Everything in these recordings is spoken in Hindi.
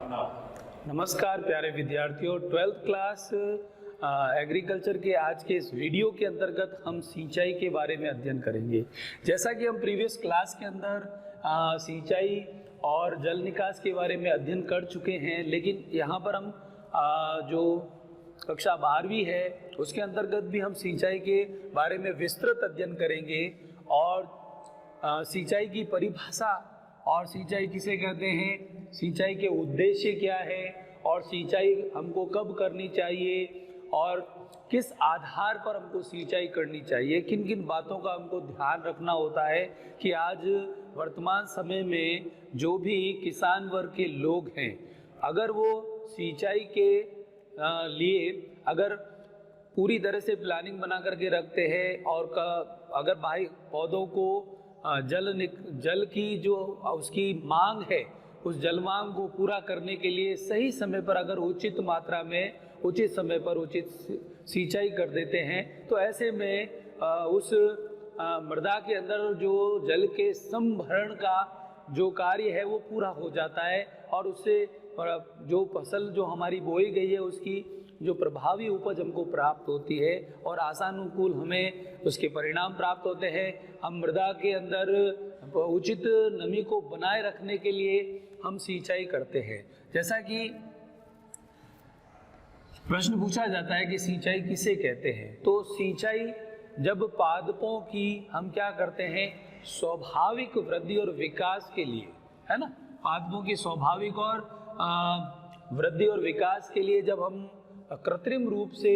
नमस्कार प्यारे विद्यार्थियों, 12th क्लास एग्रीकल्चर के आज के इस वीडियो के अंतर्गत हम सिंचाई के बारे में अध्ययन करेंगे। जैसा कि हम प्रीवियस क्लास के अंदर सिंचाई और जल निकास के बारे में अध्ययन कर चुके हैं, लेकिन यहाँ पर हम जो कक्षा 12वीं है उसके अंतर्गत भी हम सिंचाई के बारे में विस्तृत अध्ययन करेंगे और सिंचाई की परिभाषा और सिंचाई किसे कहते हैं, सिंचाई के उद्देश्य क्या है और सिंचाई हमको कब करनी चाहिए और किस आधार पर हमको सिंचाई करनी चाहिए, किन किन बातों का हमको ध्यान रखना होता है कि आज वर्तमान समय में जो भी किसान वर्ग के लोग हैं, अगर वो सिंचाई के लिए अगर पूरी तरह से प्लानिंग बना करके रखते हैं और अगर भाई पौधों को जल की जो उसकी मांग है उस जल मांग को पूरा करने के लिए सही समय पर अगर उचित मात्रा में उचित समय पर उचित सिंचाई कर देते हैं तो ऐसे में उस मृदा के अंदर जो जल के संभरण का जो कार्य है वो पूरा हो जाता है और उससे जो फसल जो हमारी बोई गई है उसकी जो प्रभावी उपज हमको प्राप्त होती है और आशानुकूल हमें उसके परिणाम प्राप्त होते हैं। हम मृदा के अंदर उचित नमी को बनाए रखने के लिए हम सिंचाई करते हैं। जैसा कि प्रश्न पूछा जाता है कि सिंचाई किसे कहते हैं, तो सिंचाई जब पादपों की हम क्या करते हैं, स्वाभाविक वृद्धि और विकास के लिए, है ना, पादपों की स्वाभाविक और वृद्धि और विकास के लिए जब हम कृत्रिम रूप से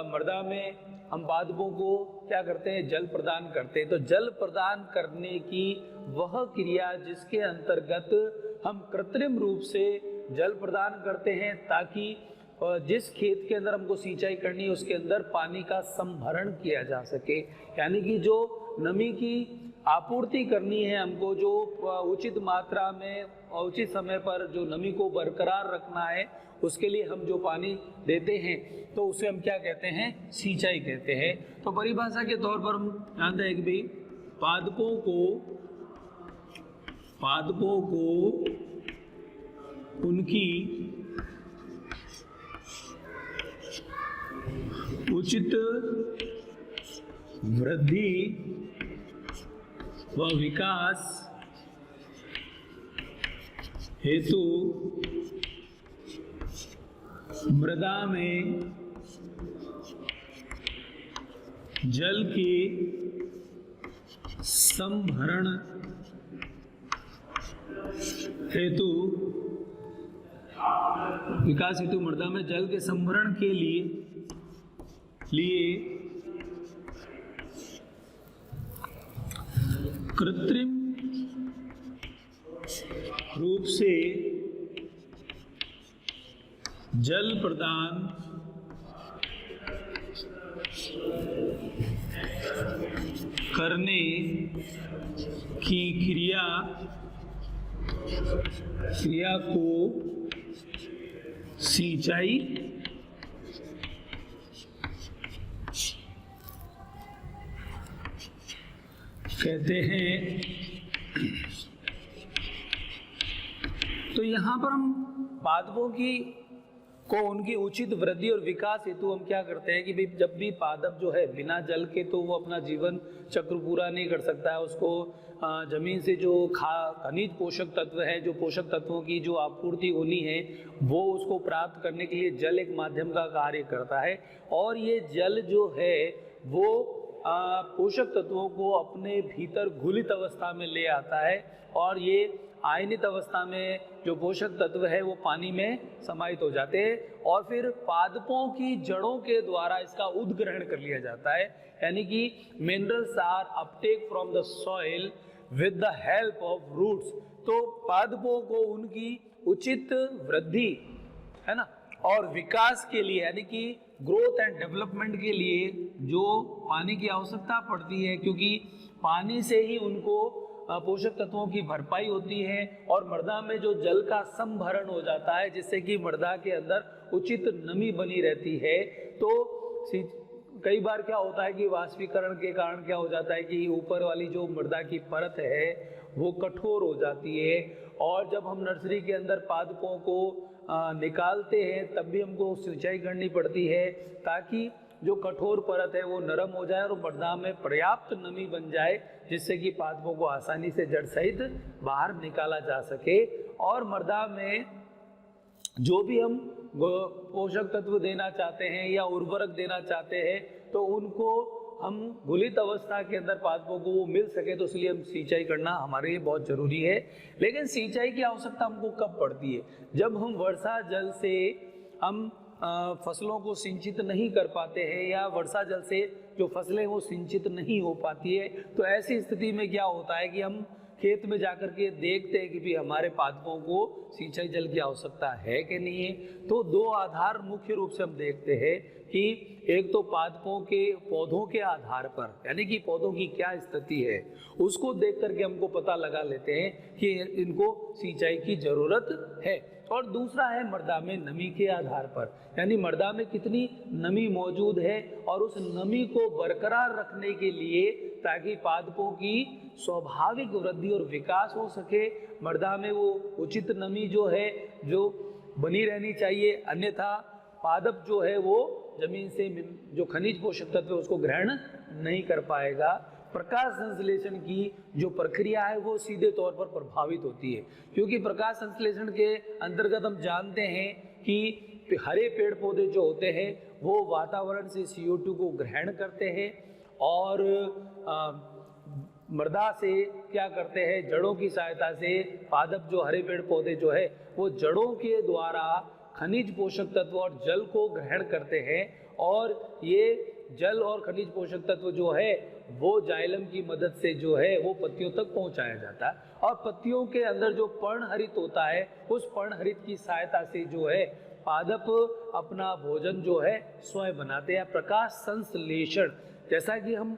मृदा में हम पादपों को क्या करते हैं, जल प्रदान करते हैं। तो जल प्रदान करने की वह क्रिया जिसके अंतर्गत हम कृत्रिम रूप से जल प्रदान करते हैं ताकि जिस खेत के अंदर हमको सिंचाई करनी है उसके अंदर पानी का संभरण किया जा सके, यानी कि जो नमी की आपूर्ति करनी है हमको, जो उचित मात्रा में और उचित समय पर जो नमी को बरकरार रखना है उसके लिए हम जो पानी देते हैं तो उसे हम क्या कहते हैं, सिंचाई कहते हैं। तो परिभाषा के तौर पर हम जानते हैं कि भाई पादपों को उनकी उचित वृद्धि व विकास हेतु मृदा में जल के संभरण हेतु विकास हेतु मृदा में जल के संभरण के लिए कृत्रिम रूप से जल प्रदान करने की क्रिया को सिंचाई कहते हैं। तो यहाँ पर हम पादपों को उनकी उचित वृद्धि और विकास हेतु हम क्या करते हैं कि भाई जब भी पादप जो है बिना जल के तो वो अपना जीवन चक्र पूरा नहीं कर सकता है। उसको जमीन से जो खनिज पोषक तत्व है, जो पोषक तत्वों की जो आपूर्ति होनी है वो उसको प्राप्त करने के लिए जल एक माध्यम का कार्य करता है और ये जल जो है वो पोषक तत्वों को अपने भीतर घुलित अवस्था में ले आता है और ये आयनित अवस्था में जो पोषक तत्व है वो पानी में समाहित हो जाते हैं और फिर पादपों की जड़ों के द्वारा इसका उद्ग्रहण कर लिया जाता है, यानी कि minerals are uptake from the soil with the help of roots. तो पादपों को उनकी उचित वृद्धि, है ना, और विकास के लिए, यानी कि ग्रोथ एंड डेवलपमेंट के लिए जो पानी की आवश्यकता पड़ती है, क्योंकि पानी से ही उनको पोषक तत्वों की भरपाई होती है और मृदा में जो जल का संभरण हो जाता है जिससे कि मृदा के अंदर उचित नमी बनी रहती है। तो कई बार क्या होता है कि वाष्पीकरण के कारण क्या हो जाता है कि ऊपर वाली जो मृदा की परत है वो कठोर हो जाती है। और जब हम नर्सरी के अंदर पादपों को निकालते हैं तब भी हमको सिंचाई करनी पड़ती है ताकि जो कठोर परत है वो नरम हो जाए और मृदा में पर्याप्त नमी बन जाए, जिससे कि पादपों को आसानी से जड़ सहित बाहर निकाला जा सके। और मृदा में जो भी हम पोषक तत्व देना चाहते हैं या उर्वरक देना चाहते हैं तो उनको हम घुलित अवस्था के अंदर पादपों को वो मिल सके, तो इसलिए हम सिंचाई करना हमारे लिए बहुत जरूरी है। लेकिन सिंचाई की आवश्यकता हमको कब पड़ती है? जब हम वर्षा जल से हम फसलों को सिंचित नहीं कर पाते हैं या वर्षा जल से जो फसलें वो सिंचित नहीं हो पाती है, तो ऐसी स्थिति में क्या होता है कि हम खेत में जाकर के देखते हैं कि भी हमारे पादपों को सिंचाई जल की आवश्यकता है कि नहीं है। तो दो आधार मुख्य रूप से हम देखते हैं कि एक तो पादपों के पौधों के आधार पर, यानी कि पौधों की क्या स्थिति है उसको देख करके हमको पता लगा लेते हैं कि इनको सिंचाई की जरूरत है। और दूसरा है मृदा में नमी के आधार पर, यानी मृदा में कितनी नमी मौजूद है और उस नमी को बरकरार रखने के लिए ताकि पादपों की स्वाभाविक वृद्धि और विकास हो सके, मृदा में वो उचित नमी जो है जो बनी रहनी चाहिए, अन्यथा पादप जो है वो जमीन से जो खनिज पोषक तत्व है उसको ग्रहण नहीं कर पाएगा। प्रकाश संश्लेषण की जो प्रक्रिया है वो सीधे तौर पर प्रभावित होती है, क्योंकि प्रकाश संश्लेषण के अंतर्गत हम जानते हैं कि हरे पेड़ पौधे जो होते हैं वो वातावरण से CO2 को ग्रहण करते हैं और मृदा से क्या करते हैं, जड़ों की सहायता से पादप जो हरे पेड़ पौधे जो है वो जड़ों के द्वारा खनिज पोषक तत्व और जल को ग्रहण करते हैं और ये जल और खनिज पोषक तत्व जो है वो जाइलम की मदद से जो है वो पत्तियों तक पहुंचाया जाता है और पत्तियों के अंदर जो पर्णहरित होता है उस पर्णहरित की सहायता से जो है पादप अपना भोजन जो है स्वयं बनाते हैं। प्रकाश संश्लेषण, जैसा कि हम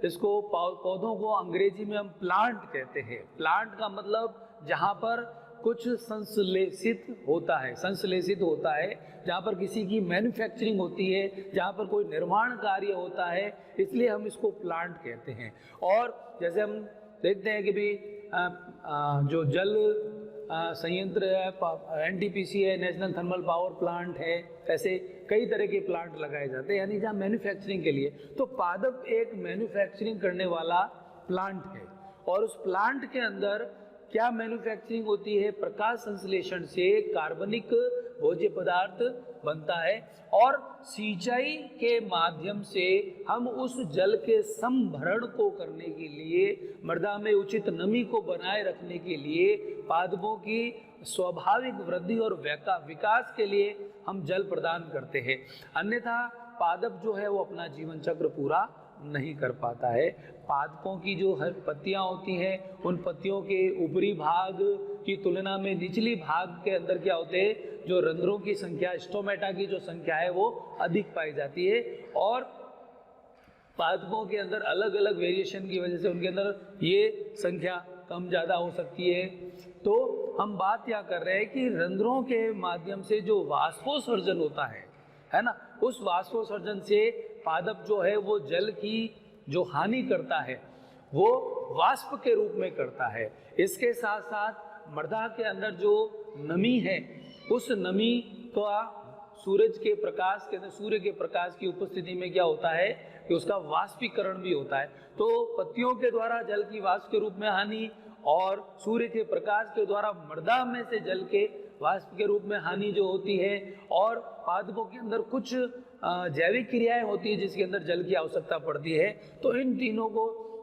इसको पौधों को अंग्रेजी में हम प्लांट कहते हैं। प्लांट का मतलब जहाँ पर कुछ संश्लेषित होता है, जहाँ पर किसी की मैन्युफैक्चरिंग होती है, जहाँ पर कोई निर्माण कार्य होता है, इसलिए हम इसको प्लांट कहते हैं। और जैसे हम देखते हैं कि भी जो जल संयंत्र है, NTPC है, नेशनल थर्मल पावर प्लांट है, ऐसे कई तरह के प्लांट लगाए जाते हैं, यानी जहाँ मैन्युफैक्चरिंग के लिए। तो पादप एक मैन्युफैक्चरिंग करने वाला प्लांट है और उस प्लांट के अंदर क्या मैन्युफैक्चरिंग होती है? प्रकाश संश्लेषण से कार्बनिक भोज्य पदार्थ बनता है और सिंचाई के माध्यम से हम उस जल के संभरण को करने के लिए, मृदा में उचित नमी को बनाए रखने के लिए, पादपों की स्वाभाविक वृद्धि और विकास के लिए हम जल प्रदान करते हैं। अन्यथा पादप जो है वो अपना जीवन चक्र पूरा नहीं कर पाता है। पादपों की जो पत्तियां होती हैं उन पत्तियों के ऊपरी भाग की तुलना में निचली भाग के अंदर क्या होते हैं, जो रंध्रों की संख्या, स्टोमेटा की जो संख्या है वो अधिक पाई जाती है और पादपों के अंदर अलग अलग वेरिएशन की वजह से उनके अंदर ये संख्या कम ज़्यादा हो सकती है। तो हम बात क्या कर रहे हैं कि रंध्रों के माध्यम से जो वाष्पोत्सर्जन होता है ना, उस वाष्पोत्सर्जन से पादप जो है वो जल की जो हानि करता है वो वाष्प के रूप में करता है। इसके साथ साथ मृदा के अंदर जो नमी है उस नमी का सूर्य के प्रकाश की उपस्थिति में क्या होता है कि उसका वाष्पीकरण भी होता है। तो पत्तियों के द्वारा जल की वाष्प के रूप में हानि और सूर्य के प्रकाश के द्वारा मृदा में से जल के वाष्प के रूप में हानि जो होती है, और पादपों के अंदर कुछ जैविक क्रियाएं होती है जिसके अंदर जल की आवश्यकता पड़ती है। तो इन तीनों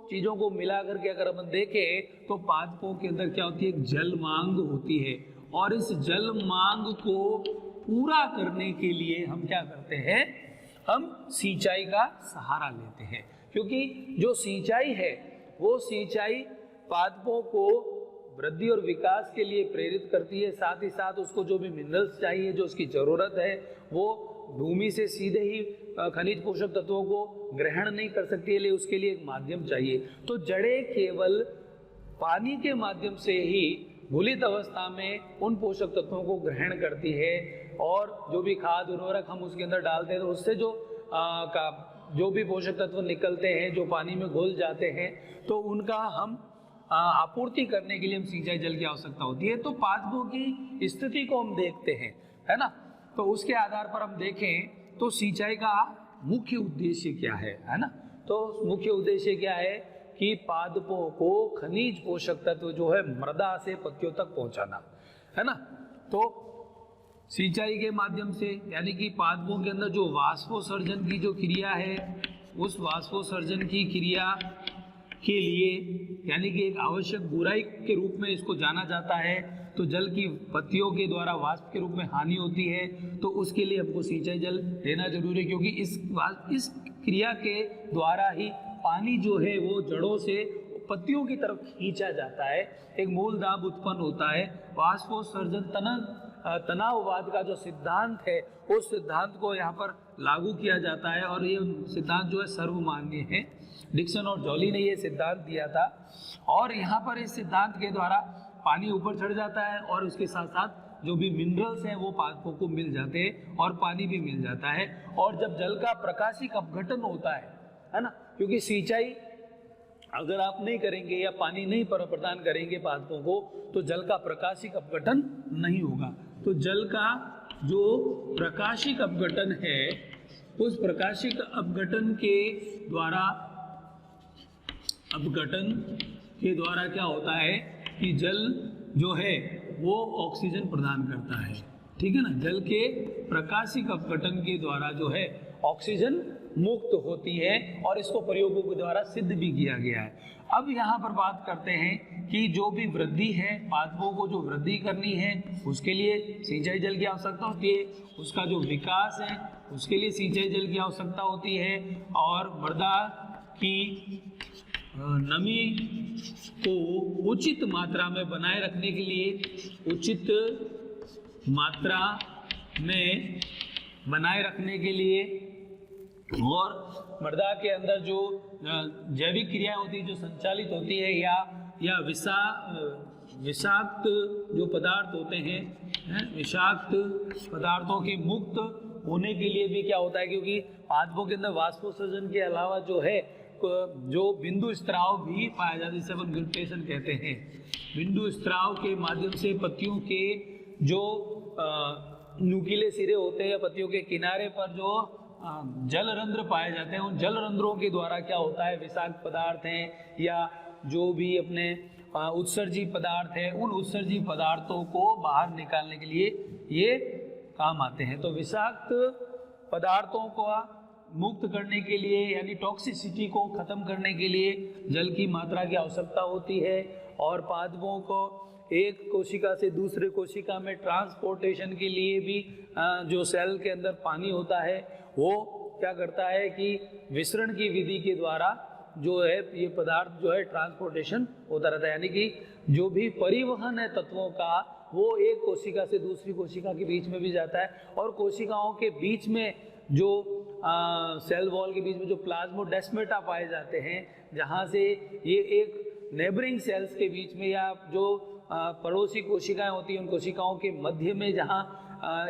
चीज़ों को मिला करके अगर हम देखें तो पादपों के अंदर क्या होती है, एक जल मांग होती है और इस जल मांग को पूरा करने के लिए हम क्या करते हैं, हम सिंचाई का सहारा लेते हैं। क्योंकि जो सिंचाई है वो सिंचाई पादपों को वृद्धि और विकास के लिए प्रेरित करती है, साथ ही साथ उसको जो भी मिनरल्स चाहिए, जो उसकी ज़रूरत है, वो भूमि से सीधे ही खनिज पोषक तत्वों को ग्रहण नहीं कर सकती है, उसके लिए एक माध्यम चाहिए। तो जड़ें केवल पानी के माध्यम से ही घुलित अवस्था में उन पोषक तत्वों को ग्रहण करती है और जो भी खाद उर्वरक हम उसके अंदर डालते हैं तो उससे जो भी पोषक तत्व निकलते हैं जो पानी में घुल जाते हैं तो उनका हम आपूर्ति करने के लिए हम सिंचाई जल की आवश्यकता होती है। तो पादपों की स्थिति को हम देखते हैं, है ना। तो उसके आधार पर हम देखें तो सिंचाई का मुख्य उद्देश्य क्या है ना। तो मुख्य उद्देश्य क्या है कि पादपों को खनिज पोषक तत्व जो है मृदा से पत्तियों तक पहुंचाना, है ना। तो सिंचाई के माध्यम से यानी कि पादपों के अंदर जो वाष्पोत्सर्जन की जो क्रिया है, उस वाष्पोत्सर्जन की क्रिया के लिए यानी कि एक आवश्यक बुराई के रूप में इसको जाना जाता है। तो जल की पत्तियों के द्वारा वाष्प के रूप में हानि होती है, तो उसके लिए हमको सिंचाई जल देना जरूरी है, क्योंकि इस क्रिया के द्वारा ही पानी जो है वो जड़ों से पत्तियों की तरफ खींचा जाता है, एक मूल दाब उत्पन्न होता है। वाष्पोत्सर्जन तनाववाद का जो सिद्धांत है, उस सिद्धांत को यहाँ पर लागू किया जाता है और ये सिद्धांत जो है सर्वमान्य है। डिक्सन और जॉली ने ये सिद्धांत दिया था और यहाँ पर इस सिद्धांत के द्वारा पानी ऊपर चढ़ जाता है और उसके साथ साथ जो भी मिनरल्स हैं वो पादपों को मिल जाते हैं और पानी भी मिल जाता है। और जब जल का प्रकाशिक अपघटन होता है ना, क्योंकि सिंचाई अगर आप नहीं करेंगे या पानी नहीं प्रदान करेंगे पादपों को, तो जल का प्रकाशिक अपघटन नहीं होगा। तो जल का जो प्रकाशिक अपघटन है, उस प्रकाशिक अपघटन के द्वारा क्या होता है कि जल जो है वो ऑक्सीजन प्रदान करता है, ठीक है ना। जल के प्रकाशिक अपघटन के द्वारा जो है ऑक्सीजन मुक्त होती है और इसको प्रयोगों के द्वारा सिद्ध भी किया गया है। अब यहाँ पर बात करते हैं कि जो भी वृद्धि है, पादपों को जो वृद्धि करनी है उसके लिए सिंचाई जल की आवश्यकता होती है, उसका जो विकास है उसके लिए सिंचाई जल की आवश्यकता होती है, और मृदा की नमी को उचित मात्रा में बनाए रखने के लिए, उचित मात्रा में बनाए रखने के लिए, और मृदा के अंदर जो जैविक क्रियाएं होती है जो संचालित होती है, या विषाक्त जो पदार्थ होते हैं, विषाक्त पदार्थों के मुक्त होने के लिए भी क्या होता है, क्योंकि पादपों के अंदर वाष्पोत्सर्जन के अलावा जो है जो बिंदु स्त्राव भी पाया जाता है, जिसे अपन ग्रेविटेशन कहते हैं। बिंदु स्त्राव के माध्यम से पत्तियों के जो नुकीले सिरे होते हैं या पत्तियों के किनारे पर जो जल रंध्र पाए जाते हैं, उन जल रंध्रों के द्वारा क्या होता है, विषाक्त पदार्थ हैं या जो भी अपने उत्सर्जी पदार्थ हैं, उन उत्सर्जी पदार्थों को बाहर निकालने के लिए ये काम आते हैं। तो विषाक्त पदार्थों को मुक्त करने के लिए यानी टॉक्सिसिटी को खत्म करने के लिए जल की मात्रा की आवश्यकता होती है। और पादपों को एक कोशिका से दूसरे कोशिका में ट्रांसपोर्टेशन के लिए भी जो सेल के अंदर पानी होता है वो क्या करता है कि विसरण की विधि के द्वारा जो है ये पदार्थ जो है ट्रांसपोर्टेशन होता रहता है, यानी कि जो भी परिवहन है तत्वों का वो एक कोशिका से दूसरी कोशिका के बीच में भी जाता है। और कोशिकाओं के बीच में जो सेल वॉल के बीच में जो प्लाज्मोडेस्माटा पाए जाते हैं, जहाँ से ये एक नेबरिंग सेल्स के बीच में या जो पड़ोसी कोशिकाएं होती हैं उन कोशिकाओं के मध्य में जहाँ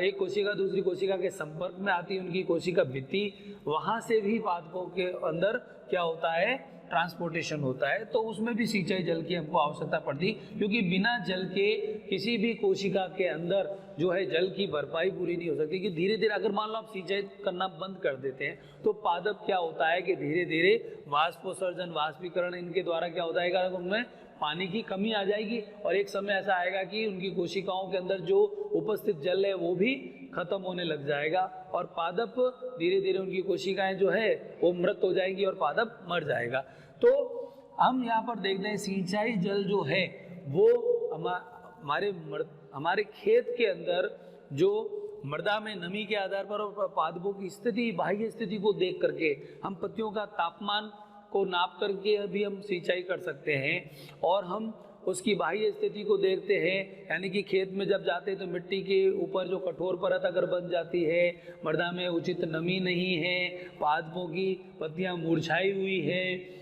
एक कोशिका दूसरी कोशिका के संपर्क में आती है उनकी कोशिका भित्ति, वहाँ से भी पादपों के अंदर क्या होता है, ट्रांसपोर्टेशन होता है। तो उसमें भी सिंचाई जल की हमको आवश्यकता पड़ती, क्योंकि बिना जल के किसी भी कोशिका के अंदर जो है जल की भरपाई पूरी नहीं हो सकती। कि धीरे धीरे अगर मान लो आप सिंचाई करना बंद कर देते हैं तो पादप क्या होता है कि धीरे धीरे वाष्पोत्सर्जन, वाष्पीकरण इनके द्वारा क्या होता है कि उनमें पानी की कमी आ जाएगी और एक समय ऐसा आएगा कि उनकी कोशिकाओं के अंदर जो उपस्थित जल है वो भी खत्म होने लग जाएगा और पादप धीरे धीरे उनकी कोशिकाएं जो है वो मृत हो जाएंगी और पादप मर जाएगा। तो हम यहाँ पर देखते हैं सिंचाई जल जो है वो हमारे खेत के अंदर जो मृदा में नमी के आधार पर और पादपों की स्थिति, बाह्य स्थिति को देख करके हम पत्तियों का तापमान को नाप करके भी हम सिंचाई कर सकते हैं और हम उसकी बाह्य स्थिति को देखते हैं। यानी कि खेत में जब जाते हैं तो मिट्टी के ऊपर जो कठोर परत अगर बन जाती है, मृदा में उचित नमी नहीं है, पादपों की पत्तियां मुरझाई हुई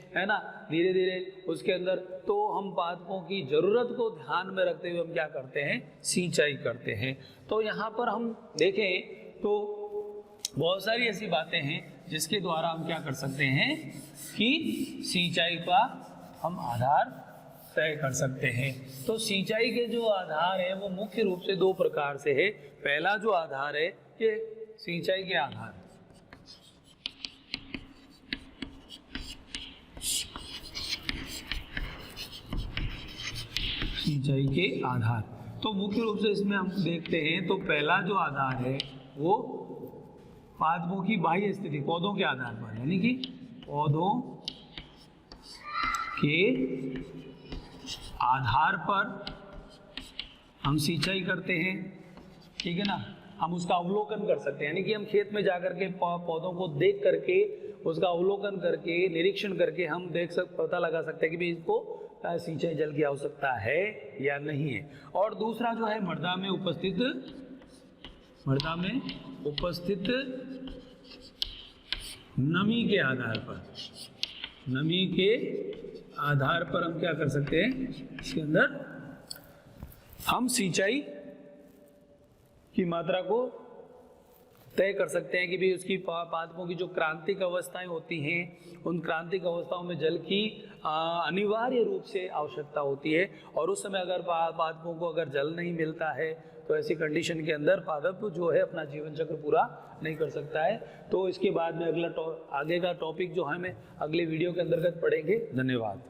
है ना, धीरे धीरे उसके अंदर, तो हम पादपों की ज़रूरत को ध्यान में रखते हुए हम क्या करते हैं, सिंचाई करते हैं। तो यहाँ पर हम देखें तो बहुत सारी ऐसी बातें हैं जिसके द्वारा हम क्या कर सकते हैं कि सिंचाई का हम आधार तय कर सकते हैं। तो सिंचाई के जो आधार है वो मुख्य रूप से दो प्रकार से है। पहला जो आधार है ये सिंचाई के आधार, सिंचाई के आधार। तो मुख्य रूप से इसमें हम देखते हैं तो पहला जो आधार है वो पादपों की बाह्य स्थिति, पौधों के आधार पर, यानी कि पौधों के आधार पर हम सिंचाई करते हैं, ठीक है ना। हम उसका अवलोकन कर सकते हैं, यानी कि हम खेत में जाकर के पौधों को देख करके, उसका अवलोकन करके, निरीक्षण करके हम पता लगा सकते हैं कि भाई इसको सिंचाई जल की आवश्यकता है या नहीं है। और दूसरा जो है मृदा में उपस्थित नमी के आधार पर, नमी के आधार पर हम क्या कर सकते हैं, इसके अंदर हम सिंचाई की मात्रा को तय कर सकते हैं कि भी उसकी पादपों की जो क्रांतिक अवस्थाएं होती हैं, उन क्रांतिक अवस्थाओं में जल की अनिवार्य रूप से आवश्यकता होती है। और उस समय अगर पादपों को अगर जल नहीं मिलता है तो ऐसी कंडीशन के अंदर पादप जो है अपना जीवन चक्र पूरा नहीं कर सकता है। तो इसके बाद में आगे का टॉपिक जो है हमें अगले वीडियो के अंतर्गत पढ़ेंगे। धन्यवाद।